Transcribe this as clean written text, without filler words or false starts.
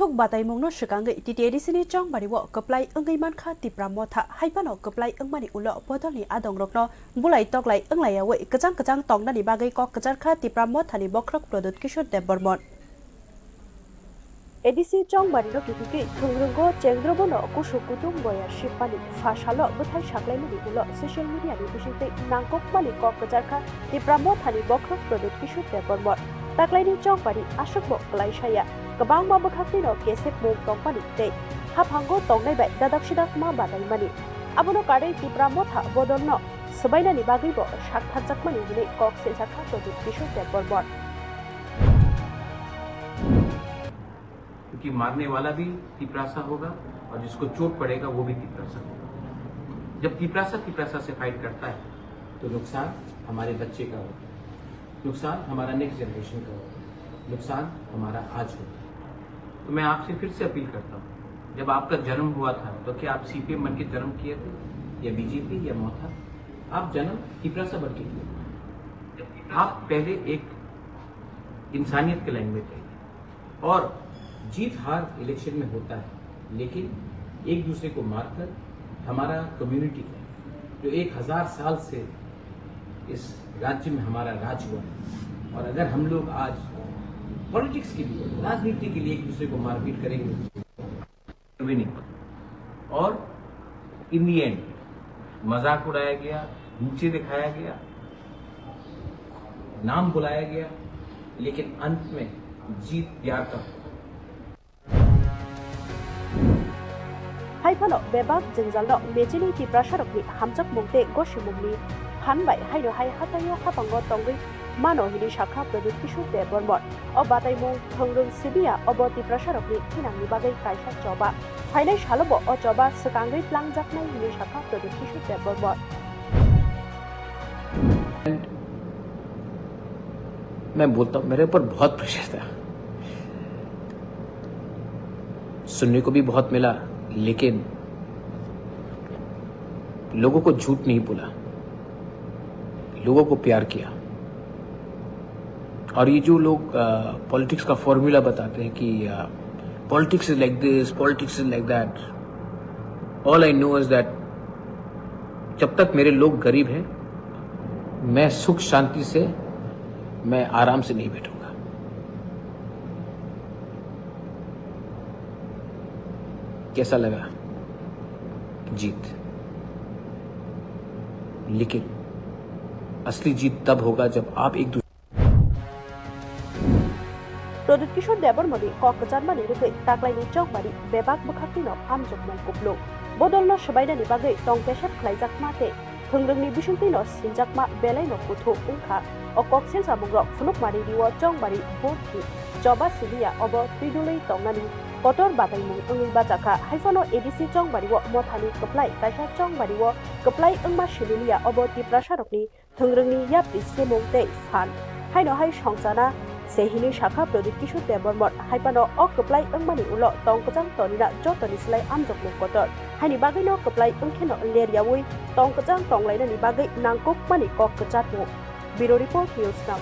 thok batai mongno shikangge titiedi sini chong bariwo keplai engai mankha Tripura motha haipano keplai engmani ulo bodolni adongrokno bulai toklai englai awe kejang tongnani bagai kok kejar kha Tripura mothani bokrok Pradyut Kishor Debormon edisi chong barino kitiki thungrungo chengrobono kusukutung boya shipani fashalo buthai shaklaini ulo social media ni bisite nangkok mali kok kejar kha Tripura mothani bokrok Pradyut Kishor Debormon taklaini chong bari asukbo klai saya Kabang ma bakakni no kesep mong tong pani te haphango tongnai bai dadak sidak ma badai mani abono kadai Tripura motha bodol no sabaina ni bagai bo shak thajak mani ni kok se sakha Pradyut Kishor Debormon क्योंकि मारने वाला भी त्रिपुरा होगा और जिसको चोट पड़ेगा वो भी त्रिपुरा होगा। जब त्रिपुरा से फाइट करता है तो नुकसान हमारे बच्चे का होगा, नुकसान हमारा नेक्स्ट जनरेशन का होगा, नुकसान हमारा आज होगा। तो मैं आपसे फिर से अपील करता हूँ, जब आपका जन्म हुआ था तो क्या आप सीपीएम बन के जन्म किए थे या बीजेपी या मोथा? आप जन्म त्रिपुरा बन के किए। आप पहले एक इंसानियत के लाइन में थे और जीत हार इलेक्शन में होता है, लेकिन एक दूसरे को मारकर हमारा कम्युनिटी जो 1000 साल से इस राज्य में हमारा राज हुआ है, और अगर हम लोग आज पॉलिटिक्स के लिए राजनीति के लिए एक दूसरे को मारपीट करेंगे विनिंग, और इन दी एंड मजाक उड़ाया गया, नीचे दिखाया गया, नाम बुलाया गया, लेकिन अंत में जीत प्यार का haipano bebak jengjalno mechini Tripura sarokni hamchak mungte goshi mungni hanbai haino hai Hathaio hapango tonggui mano hini shakha Pradyut Kishor Debormon o batai mung thongrung sibia obo Tripura sarokni thinangni bagai kaisa choba phainai shalobo o choba sakangri plangjaknai hini shakha Pradyut Kishor Debormon मैं बोलता हूं मेरे ऊपर बहुत pressure था, सुनने को भी बहुत मिला, लेकिन लोगों को झूठ नहीं बोला, लोगों को प्यार किया। और ये जो लोग पॉलिटिक्स का फॉर्मूला बताते हैं कि politics is like this, politics is like that, all I know is that जब तक मेरे लोग गरीब हैं मैं सुख शांति से, मैं आराम से नहीं बैठूंगा। कैसा लगा जीत, लेकिन असली जीत तब होगा जब आप एक दूसरे Pradyut Kishor Debormoni kok kejarmani rukai taklaini chokbari bebak bakhaktino amjok mongkuplo bodolno sabaina ni bagai tongkesat khlaijak mate thungrungni bisungtino sinjakma belaino kuthu ringkha o kok selsa mungrok phunukmani riwo chongbari borthi joba silia obo tidulei tongnani kotor batai mung engi bajaka haifano edisi chongbari wo mothani keplai kaisa chongbari wo keplai engma silia obo Tripura sarokni thungrungni yapri semongte phan haino hai songchana sehini shakha Pradyut Kishor Debormon haipano o keplai engmani ulo tongkejang tonina jotoni slai amjok mung kotor haini bagai no keplai engkheno leriawi tongkejang tonglaina ni bagai nangkok mani kok kecatmu. Bureau Report News Now.